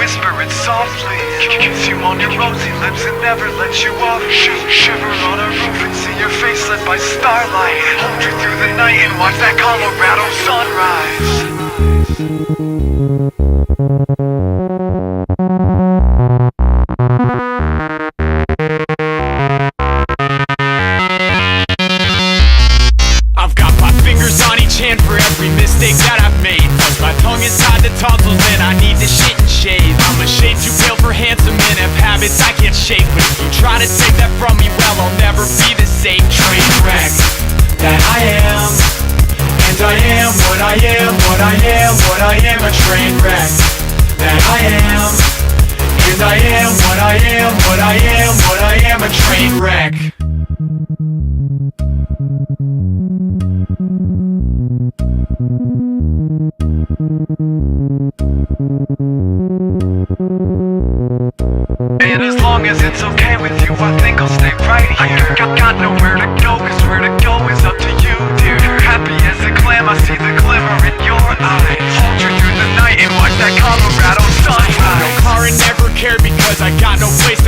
whisper it softly, kiss you on your rosy lips and never let you off. Shiver on a roof and see your face lit by starlight. Hold you through the night and watch that Colorado sunrise. I've got my fingers on each hand for every mistake that I've made. My tongue inside the tonsils and I need to shit and shave. I'm a shade too pale for handsome and have habits I can't shake. But if you try to take that from me, well, I'll never be the same. Train wreck that I am. And I am what I am, what I am, what I am. A train wreck that I am. And I am what I am, what I am, what I am. A train wreck. And as long as it's okay with you, I think I'll stay right here. Got nowhere to go, cause where to go is up to you, dear. Happy as a clam, I see the glimmer in your eyes. Hold you through the night and watch that Colorado sunrise. No car and never cared because I got no place